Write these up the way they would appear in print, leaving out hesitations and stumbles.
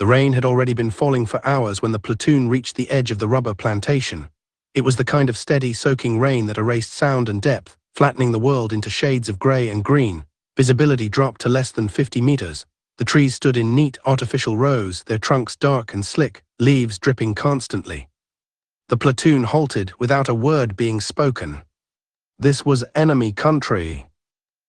The rain had already been falling for hours when the platoon reached the edge of the rubber plantation. It was the kind of steady, soaking rain that erased sound and depth, flattening the world into shades of gray and green. Visibility dropped to less than 50 meters. The trees stood in neat, artificial rows, their trunks dark and slick, leaves dripping constantly. The platoon halted without a word being spoken. This was enemy country.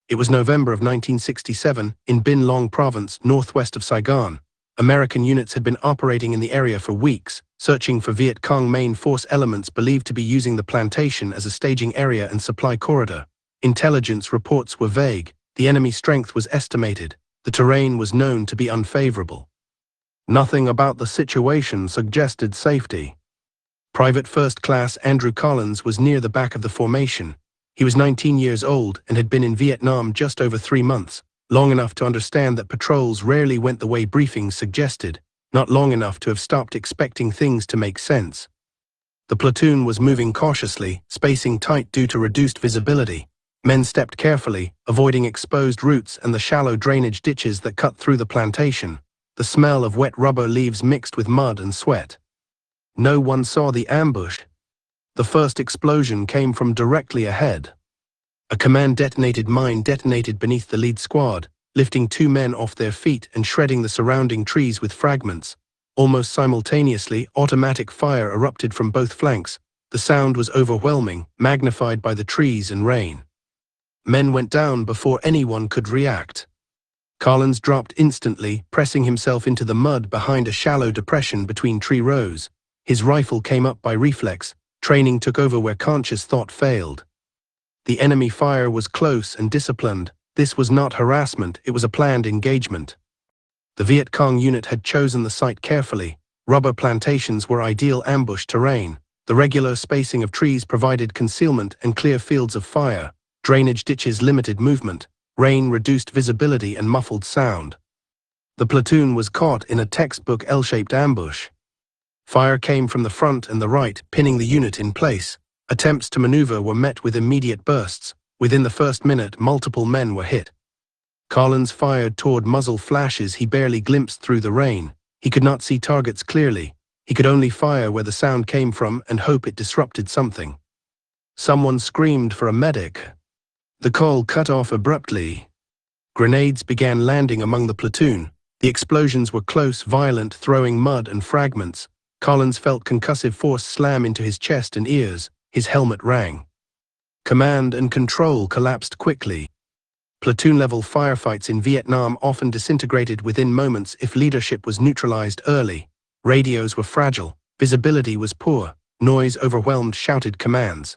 It was November of 1967, in Bin Long Province, northwest of Saigon. American units had been operating in the area for weeks, searching for Vietcong main force elements believed to be using the plantation as a staging area and supply corridor. Intelligence reports were vague, the enemy strength was estimated, the terrain was known to be unfavorable. Nothing about the situation suggested safety. Private First Class Andrew Collens was near the back of the formation. He was 19 years old and had been in Vietnam just over 3 months, long enough to understand that patrols rarely went the way briefings suggested, not long enough to have stopped expecting things to make sense. The platoon was moving cautiously, spacing tight due to reduced visibility. Men stepped carefully, avoiding exposed roots and the shallow drainage ditches that cut through the plantation. The smell of wet rubber leaves mixed with mud and sweat. No one saw the ambush. The first explosion came from directly ahead. A command-detonated mine detonated beneath the lead squad, lifting 2 men off their feet and shredding the surrounding trees with fragments. Almost simultaneously, automatic fire erupted from both flanks. The sound was overwhelming, magnified by the trees and rain. Men went down before anyone could react. Collins dropped instantly, pressing himself into the mud behind a shallow depression between tree rows. His rifle came up by reflex. Training took over where conscious thought failed. The enemy fire was close and disciplined. This was not harassment, it was a planned engagement. The Vietcong unit had chosen the site carefully. Rubber plantations were ideal ambush terrain. The regular spacing of trees provided concealment and clear fields of fire. Drainage ditches limited movement. Rain reduced visibility and muffled sound. The platoon was caught in a textbook L-shaped ambush. Fire came from the front and the right, pinning the unit in place. Attempts to maneuver were met with immediate bursts. Within the first minute, multiple men were hit. Collins fired toward muzzle flashes he barely glimpsed through the rain. He could not see targets clearly. He could only fire where the sound came from and hope it disrupted something. Someone screamed for a medic. The call cut off abruptly. Grenades began landing among the platoon. The explosions were close, violent, throwing mud and fragments. Collins felt concussive force slam into his chest and ears. His helmet rang. Command and control collapsed quickly. Platoon-level firefights in Vietnam often disintegrated within moments if leadership was neutralized early. Radios were fragile. Visibility was poor. Noise overwhelmed shouted commands.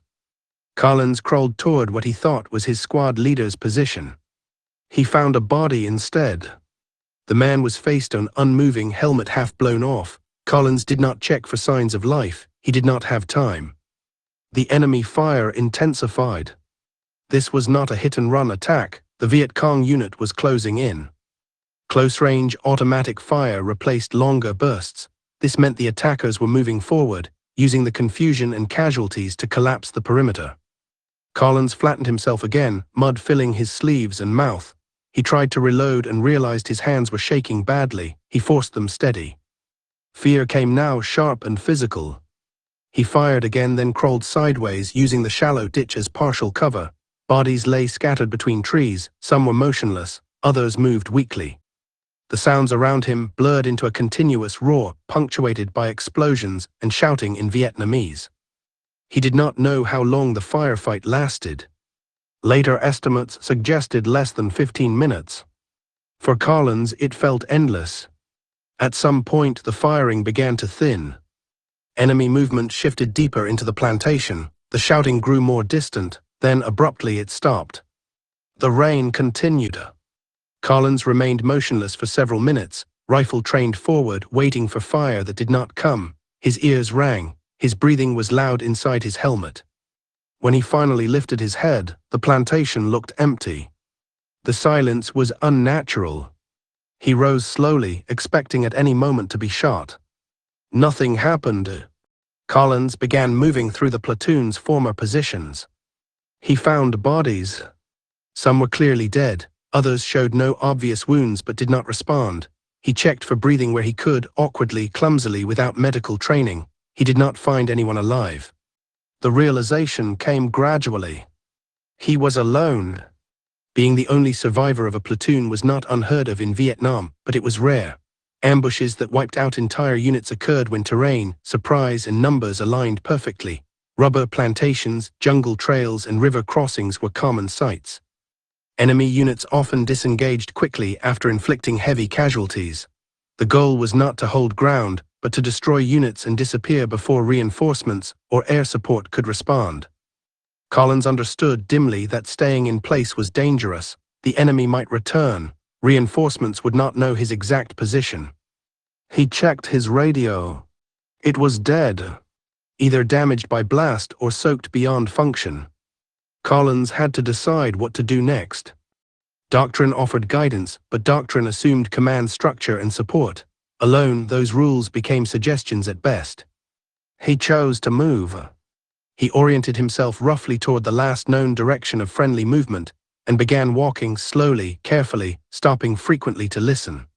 Collins crawled toward what he thought was his squad leader's position. He found a body instead. The man was face down, unmoving, helmet half blown off. Collins did not check for signs of life. He did not have time. The enemy fire intensified. This was not a hit-and-run attack. The Vietcong unit was closing in. Close-range automatic fire replaced longer bursts. This meant the attackers were moving forward, using the confusion and casualties to collapse the perimeter. Collins flattened himself again, mud filling his sleeves and mouth. He tried to reload and realized his hands were shaking badly. He forced them steady. Fear came now, sharp and physical. He fired again, then crawled sideways, using the shallow ditch as partial cover. Bodies lay scattered between trees. Some were motionless, others moved weakly. The sounds around him blurred into a continuous roar, punctuated by explosions and shouting in Vietnamese. He did not know how long the firefight lasted. Later estimates suggested less than 15 minutes. For Collins, it felt endless. At some point, the firing began to thin. Enemy movement shifted deeper into the plantation. The shouting grew more distant, then abruptly it stopped. The rain continued. Collins remained motionless for several minutes, rifle trained forward, waiting for fire that did not come. His ears rang. His breathing was loud inside his helmet. When he finally lifted his head, the plantation looked empty. The silence was unnatural. He rose slowly, expecting at any moment to be shot. Nothing happened. Collins began moving through the platoon's former positions. He found bodies. Some were clearly dead. Others showed no obvious wounds but did not respond. He checked for breathing where he could, awkwardly, clumsily, without medical training. He did not find anyone alive. The realization came gradually. He was alone. Being the only survivor of a platoon was not unheard of in Vietnam, but it was rare. Ambushes that wiped out entire units occurred when terrain, surprise, and numbers aligned perfectly. Rubber plantations, jungle trails, and river crossings were common sights. Enemy units often disengaged quickly after inflicting heavy casualties. The goal was not to hold ground, but to destroy units and disappear before reinforcements or air support could respond. Collins understood dimly that staying in place was dangerous. The enemy might return. Reinforcements would not know his exact position. He checked his radio. It was dead, either damaged by blast or soaked beyond function. Collins had to decide what to do next. Doctrine offered guidance, but doctrine assumed command structure and support. Alone, those rules became suggestions at best. He chose to move. He oriented himself roughly toward the last known direction of friendly movement and began walking slowly, carefully, stopping frequently to listen.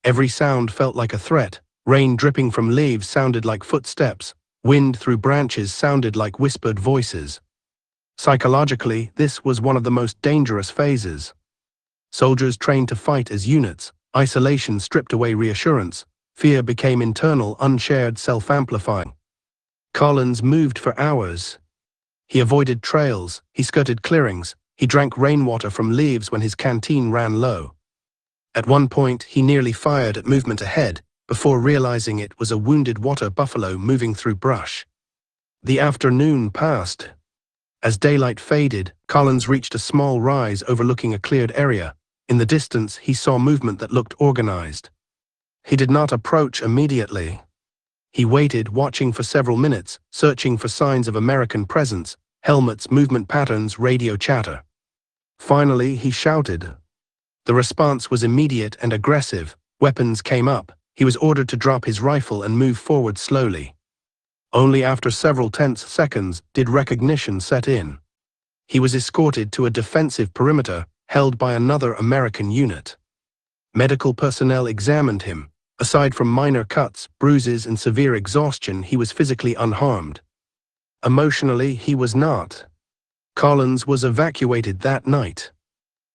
Every sound felt like a threat. Rain dripping from leaves sounded like footsteps. Wind through branches sounded like whispered voices. Psychologically, this was one of the most dangerous phases. Soldiers trained to fight as units. Isolation stripped away reassurance. Fear became internal, unshared, self-amplifying. Collins moved for hours. He avoided trails, he skirted clearings, he drank rainwater from leaves when his canteen ran low. At one point, he nearly fired at movement ahead, before realizing it was a wounded water buffalo moving through brush. The afternoon passed. As daylight faded, Collins reached a small rise overlooking a cleared area. In the distance, he saw movement that looked organized. He did not approach immediately. He waited, watching for several minutes, searching for signs of American presence, helmets, movement patterns, radio chatter. Finally, he shouted. The response was immediate and aggressive. Weapons came up. He was ordered to drop his rifle and move forward slowly. Only after several tense seconds did recognition set in. He was escorted to a defensive perimeter held by another American unit. Medical personnel examined him. Aside from minor cuts, bruises, and severe exhaustion, he was physically unharmed. Emotionally, he was not. Collins was evacuated that night.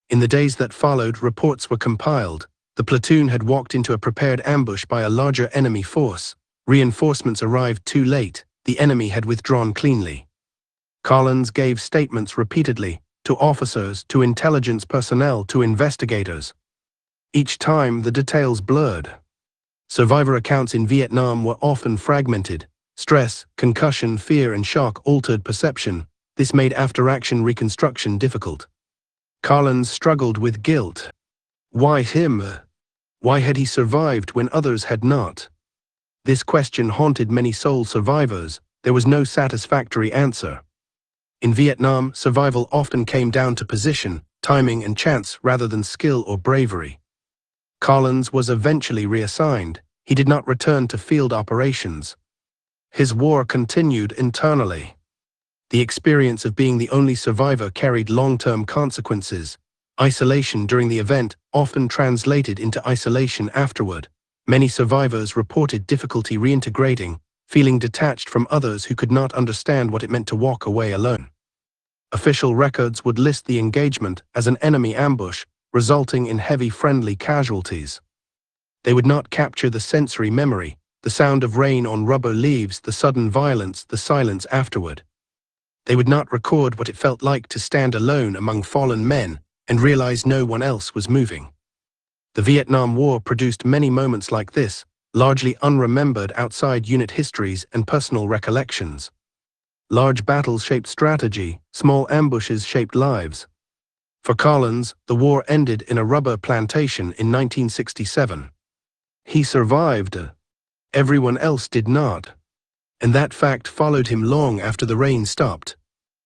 In the days that followed, reports were compiled. The platoon had walked into a prepared ambush by a larger enemy force. Reinforcements arrived too late. The enemy had withdrawn cleanly. Collins gave statements repeatedly, to officers, to intelligence personnel, to investigators. Each time, the details blurred. Survivor accounts in Vietnam were often fragmented. Stress, concussion, fear, and shock altered perception. This made after-action reconstruction difficult. Collins struggled with guilt. Why him? Why had he survived when others had not? This question haunted many sole survivors. There was no satisfactory answer. In Vietnam, survival often came down to position, timing, and chance rather than skill or bravery. Collins was eventually reassigned. He did not return to field operations. His war continued internally. The experience of being the only survivor carried long-term consequences. Isolation during the event often translated into isolation afterward. Many survivors reported difficulty reintegrating, feeling detached from others who could not understand what it meant to walk away alone. Official records would list the engagement as an enemy ambush, resulting in heavy friendly casualties. They would not capture the sensory memory, the sound of rain on rubber leaves, the sudden violence, the silence afterward. They would not record what it felt like to stand alone among fallen men and realize no one else was moving. The Vietnam War produced many moments like this, largely unremembered outside unit histories and personal recollections. Large battles shaped strategy, small ambushes shaped lives. For Collins, the war ended in a rubber plantation in 1967. He survived. Everyone else did not. And that fact followed him long after the rain stopped.